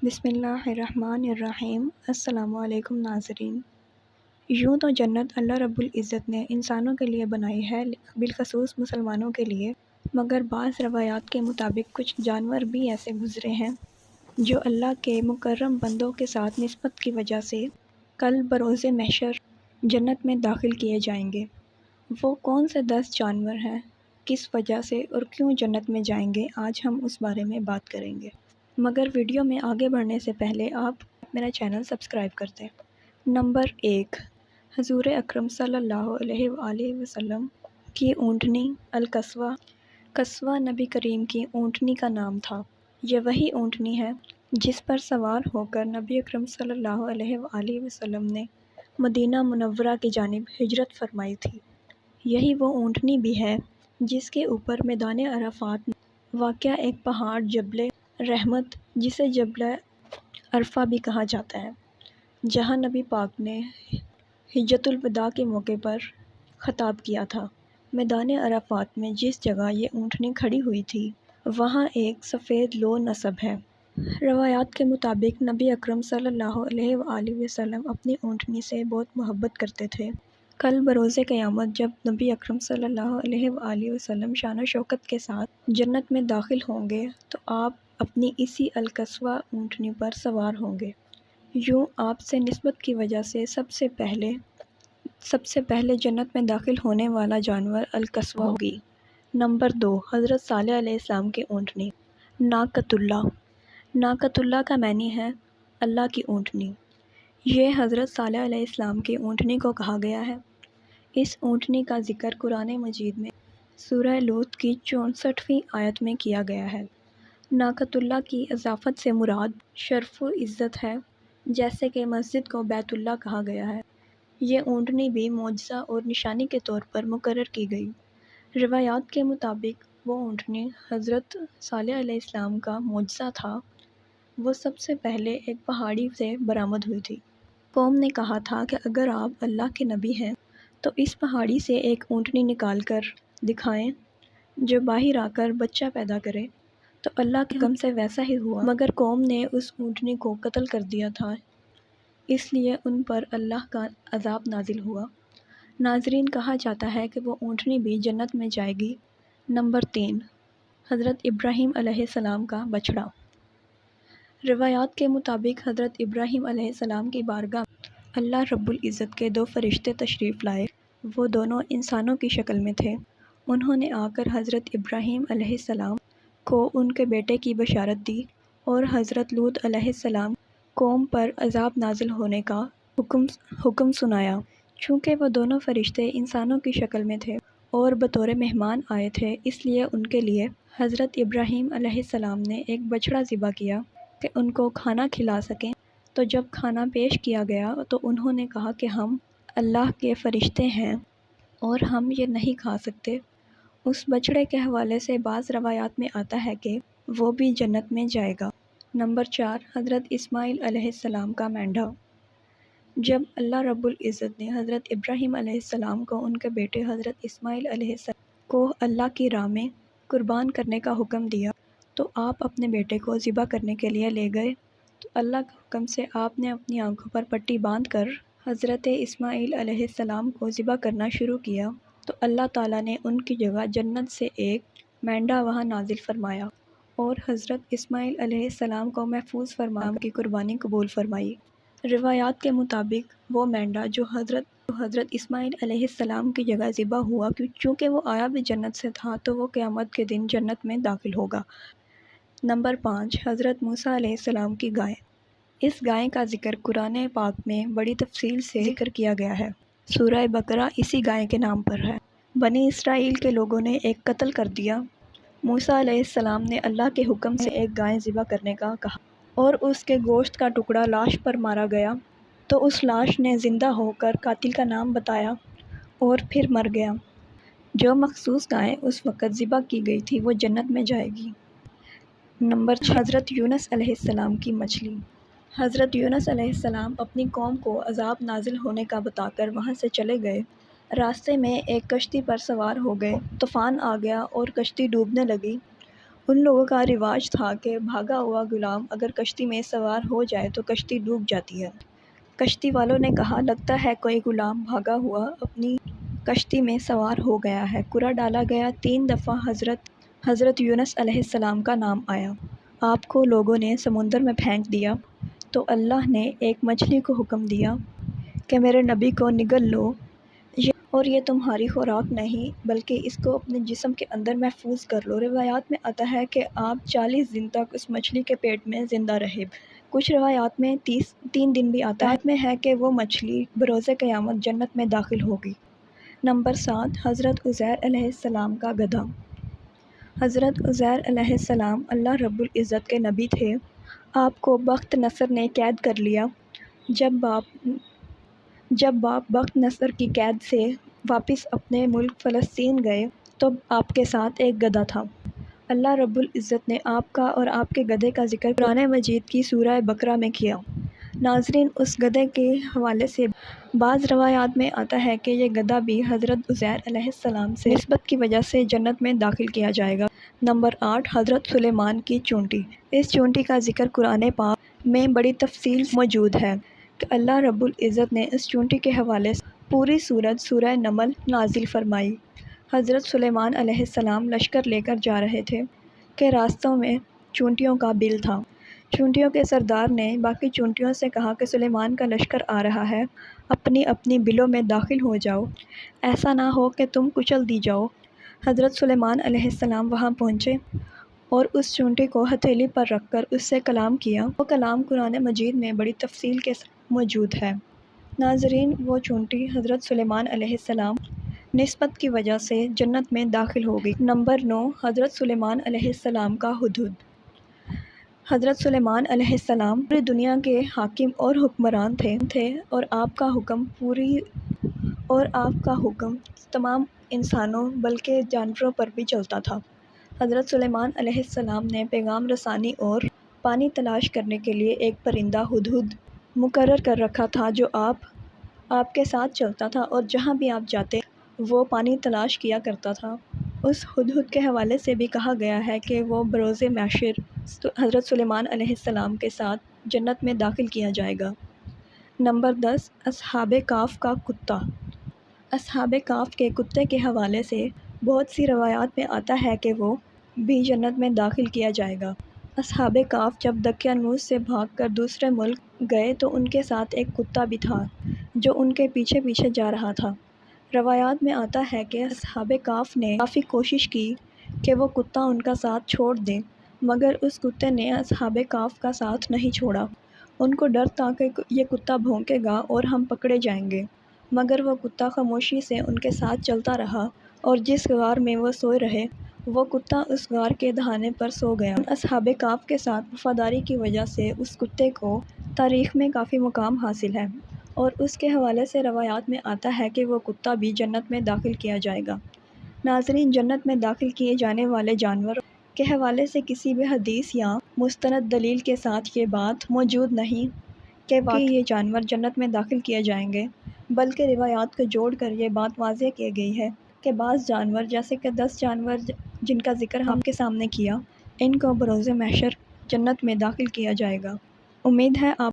بسم اللہ الرحمن الرحیم۔ السلام علیکم ناظرین۔ یوں تو جنت اللہ رب العزت نے انسانوں کے لیے بنائی ہے، بالخصوص مسلمانوں کے لیے، مگر بعض روایات کے مطابق کچھ جانور بھی ایسے گزرے ہیں جو اللہ کے مکرم بندوں کے ساتھ نسبت کی وجہ سے کل بروز محشر جنت میں داخل کیے جائیں گے۔ وہ کون سے 10 جانور ہیں، کس وجہ سے اور کیوں جنت میں جائیں گے، آج ہم اس بارے میں بات کریں گے۔ مگر ویڈیو میں آگے بڑھنے سے پہلے آپ میرا چینل سبسکرائب کر دیں۔ نمبر 1، حضور اکرم صلی اللہ علیہ وآلہ وسلم کی اونٹنی القصوہ۔ قصوہ نبی کریم کی اونٹنی کا نام تھا۔ یہ وہی اونٹنی ہے جس پر سوار ہو کر نبی اکرم صلی اللہ علیہ وآلہ وسلم نے مدینہ منورہ کی جانب ہجرت فرمائی تھی۔ یہی وہ اونٹنی بھی ہے جس کے اوپر میدان عرفات میں واقع ایک پہاڑ جبل رحمت، جسے جبل عرفہ بھی کہا جاتا ہے، جہاں نبی پاک نے حجۃ الوداع کے موقع پر خطاب کیا تھا۔ میدان عرفات میں جس جگہ یہ اونٹنی کھڑی ہوئی تھی وہاں ایک سفید لوح نصب ہے۔ روایات کے مطابق نبی اکرم صلی اللہ علیہ وآلہ وسلم اپنی اونٹنی سے بہت محبت کرتے تھے۔ کل بروز قیامت جب نبی اکرم صلی اللہ علیہ وآلہ وسلم شان و شوکت کے ساتھ جنت میں داخل ہوں گے تو آپ اپنی اسی القصوہ اونٹنی پر سوار ہوں گے۔ یوں آپ سے نسبت کی وجہ سے سب سے پہلے جنت میں داخل ہونے والا جانور القصوہ ہوگی۔ نمبر 2، حضرت صالح علیہ السلام کی اونٹنی ناقۃ اللہ۔ ناقۃ اللہ کا معنی ہے اللہ کی اونٹنی۔ یہ حضرت صالح علیہ السلام کی اونٹنی کو کہا گیا ہے۔ اس اونٹنی کا ذکر قرآن مجید میں سورہ لوط کی 64ویں آیت میں کیا گیا ہے۔ ناقۃ اللہ کی اضافت سے مراد شرف و عزت ہے، جیسے کہ مسجد کو بیت اللہ کہا گیا ہے۔ یہ اونٹنی بھی معجزہ اور نشانی کے طور پر مقرر کی گئی۔ روایات کے مطابق وہ اونٹنی حضرت صالح علیہ السلام کا معجزہ تھا۔ وہ سب سے پہلے ایک پہاڑی سے برآمد ہوئی تھی۔ قوم نے کہا تھا کہ اگر آپ اللہ کے نبی ہیں تو اس پہاڑی سے ایک اونٹنی نکال کر دکھائیں جو باہر آ کر بچہ پیدا کرے، تو اللہ کے حکم سے ویسا ہی ہوا، مگر قوم نے اس اونٹنی کو قتل کر دیا تھا، اس لیے ان پر اللہ کا عذاب نازل ہوا۔ ناظرین، کہا جاتا ہے کہ وہ اونٹنی بھی جنت میں جائے گی۔ نمبر 3، حضرت ابراہیم علیہ السلام کا بچڑا۔ روایات کے مطابق حضرت ابراہیم علیہ السلام کی بارگاہ میں اللہ رب العزت کے 2 فرشتے تشریف لائے۔ وہ دونوں انسانوں کی شکل میں تھے۔ انہوں نے آ کر حضرت ابراہیم علیہ السلام کو ان کے بیٹے کی بشارت دی اور حضرت لوط علیہ السلام قوم پر عذاب نازل ہونے کا حکم سنایا۔ چونکہ وہ دونوں فرشتے انسانوں کی شکل میں تھے اور بطور مہمان آئے تھے، اس لیے ان کے لیے حضرت ابراہیم علیہ السلام نے ایک بچڑا ذبح کیا کہ ان کو کھانا کھلا سکیں۔ تو جب کھانا پیش کیا گیا تو انہوں نے کہا کہ ہم اللہ کے فرشتے ہیں اور ہم یہ نہیں کھا سکتے۔ اس بچڑے کے حوالے سے بعض روایات میں آتا ہے کہ وہ بھی جنت میں جائے گا۔ نمبر 4، حضرت اسماعیل علیہ السلام کا مینڈھا۔ جب اللہ رب العزت نے حضرت ابراہیم علیہ السلام کو ان کے بیٹے حضرت اسماعیل علیہ السلام کو اللہ کی راہ میں قربان کرنے کا حکم دیا تو آپ اپنے بیٹے کو ذبح کرنے کے لیے لے گئے، تو اللہ کے حکم سے آپ نے اپنی آنکھوں پر پٹی باندھ کر حضرت اسماعیل علیہ السلام کو ذبح کرنا شروع کیا، تو اللہ تعالیٰ نے ان کی جگہ جنت سے ایک مینڈھا وہاں نازل فرمایا اور حضرت اسماعیل علیہ السلام کو محفوظ فرما کی قربانی قبول فرمائی۔ روایات کے مطابق وہ مینڈھا جو حضرت اسماعیل علیہ السلام کی جگہ ذبح ہوا، چونکہ وہ آیا بھی جنت سے تھا، تو وہ قیامت کے دن جنت میں داخل ہوگا۔ نمبر 5، حضرت موسیٰ علیہ السلام کی گائے۔ اس گائے کا ذکر قرآن پاک میں بڑی تفصیل سے ذکر کیا گیا ہے۔ سورہ بقرہ اسی گائے کے نام پر ہے۔ بنی اسرائیل کے لوگوں نے ایک قتل کر دیا۔ موسیٰ علیہ السلام نے اللہ کے حکم سے ایک گائے ذبح کرنے کا کہا اور اس کے گوشت کا ٹکڑا لاش پر مارا گیا، تو اس لاش نے زندہ ہو کر قاتل کا نام بتایا اور پھر مر گیا۔ جو مخصوص گائے اس وقت ذبح کی گئی تھی وہ جنت میں جائے گی۔ نمبر 6، حضرت یونس علیہ السلام کی مچھلی۔ حضرت یونس علیہ السلام اپنی قوم کو عذاب نازل ہونے کا بتا کر وہاں سے چلے گئے۔ راستے میں ایک کشتی پر سوار ہو گئے، طوفان آ گیا اور کشتی ڈوبنے لگی۔ ان لوگوں کا رواج تھا کہ بھاگا ہوا غلام اگر کشتی میں سوار ہو جائے تو کشتی ڈوب جاتی ہے۔ کشتی والوں نے کہا لگتا ہے کوئی غلام بھاگا ہوا اپنی کشتی میں سوار ہو گیا ہے۔ کرا ڈالا گیا، 3 دفعہ حضرت یونس علیہ السلام کا نام آیا۔ آپ کو لوگوں نے سمندر میں پھینک دیا تو اللہ نے ایک مچھلی کو حکم دیا کہ میرے نبی کو نگل لو، اور یہ تمہاری خوراک نہیں بلکہ اس کو اپنے جسم کے اندر محفوظ کر لو۔ روایات میں آتا ہے کہ آپ 40 دن تک اس مچھلی کے پیٹ میں زندہ رہے۔ کچھ روایات میں 3 دن بھی آتا ہے۔ روایت میں ہے کہ وہ مچھلی بروز قیامت جنت میں داخل ہوگی۔ نمبر 7، حضرت عزیر علیہ السلام کا گدھا۔ حضرت عزیر علیہ السلام اللہ رب العزت کے نبی تھے۔ آپ کو بخت نصر نے قید کر لیا۔ جب باپ بخت نصر کی قید سے واپس اپنے ملک فلسطین گئے تو آپ کے ساتھ ایک گدھا تھا۔ اللہ رب العزت نے آپ کا اور آپ کے گدھے کا ذکر قرآن مجید کی سورہ بقرہ میں کیا۔ ناظرین، اس گدھے کے حوالے سے بعض روایات میں آتا ہے کہ یہ گدھا بھی حضرت عزیر علیہ السلام سے نسبت کی وجہ سے جنت میں داخل کیا جائے گا۔ نمبر 8، حضرت سلیمان کی چونٹی۔ اس چونٹی کا ذکر قرآن پاک میں بڑی تفصیل سے موجود ہے کہ اللہ رب العزت نے اس چونٹی کے حوالے سے پوری سورہ نمل نازل فرمائی۔ حضرت سلیمان علیہ السلام لشکر لے کر جا رہے تھے کہ راستوں میں چونٹیوں کا بل تھا۔ چونٹیوں کے سردار نے باقی چونٹیوں سے کہا کہ سلیمان کا لشکر آ رہا ہے، اپنی اپنی بلوں میں داخل ہو جاؤ، ایسا نہ ہو کہ تم کچل دی جاؤ۔ حضرت سلیمان علیہ السلام وہاں پہنچے اور اس چونٹی کو ہتھیلی پر رکھ کر اس سے کلام کیا۔ وہ کلام قرآن مجید میں بڑی تفصیل کے ساتھ موجود ہے۔ ناظرین، وہ چونٹی حضرت سلیمان علیہ السلام نسبت کی وجہ سے جنت میں داخل ہو گئی۔ نمبر 9، حضرت سلیمان علیہ السلام کا ہدہد۔ حضرت سلیمان علیہ السلام پوری دنیا کے حاکم اور حکمران تھے اور آپ کا حکم تمام انسانوں بلکہ جانوروں پر بھی چلتا تھا۔ حضرت سلیمان علیہ السلام نے پیغام رسانی اور پانی تلاش کرنے کے لیے ایک پرندہ ہدہد مقرر کر رکھا تھا جو آپ کے ساتھ چلتا تھا اور جہاں بھی آپ جاتے وہ پانی تلاش کیا کرتا تھا۔ اس ہدہد کے حوالے سے بھی کہا گیا ہے کہ وہ بروز محشر حضرت سلیمان علیہ السلام کے ساتھ جنت میں داخل کیا جائے گا۔ نمبر 10، اصحاب کہف کا کتا۔ اصحاب کہف کے کتے کے حوالے سے بہت سی روایات میں آتا ہے کہ وہ بھی جنت میں داخل کیا جائے گا۔ اصحاب کہف جب دقیانوس سے بھاگ کر دوسرے ملک گئے تو ان کے ساتھ ایک کتا بھی تھا جو ان کے پیچھے پیچھے جا رہا تھا۔ روایات میں آتا ہے کہ اصحاب کہف نے کافی کوشش کی کہ وہ کتا ان کا ساتھ چھوڑ دیں، مگر اس کتے نے اصحاب کہف کا ساتھ نہیں چھوڑا۔ ان کو ڈر تھا کہ یہ کتا بھونکے گا اور ہم پکڑے جائیں گے، مگر وہ کتا خاموشی سے ان کے ساتھ چلتا رہا اور جس غار میں وہ سوئے رہے وہ کتا اس غار کے دہانے پر سو گیا۔ اصحاب کہف کے ساتھ وفاداری کی وجہ سے اس کتے کو تاریخ میں کافی مقام حاصل ہے اور اس کے حوالے سے روایات میں آتا ہے کہ وہ کتا بھی جنت میں داخل کیا جائے گا۔ ناظرین، جنت میں داخل کیے جانے والے جانور کے حوالے سے کسی بھی حدیث یا مستند دلیل کے ساتھ یہ بات موجود نہیں کہ واقعی یہ جانور جنت میں داخل کیے جائیں گے، بلکہ روایات کو جوڑ کر یہ بات واضح کی گئی ہے کہ بعض جانور جیسے کہ 10 جانور جن کا ذکر ہم کے سامنے کیا، ان کو بروز محشر جنت میں داخل کیا جائے گا۔ امید ہے آپ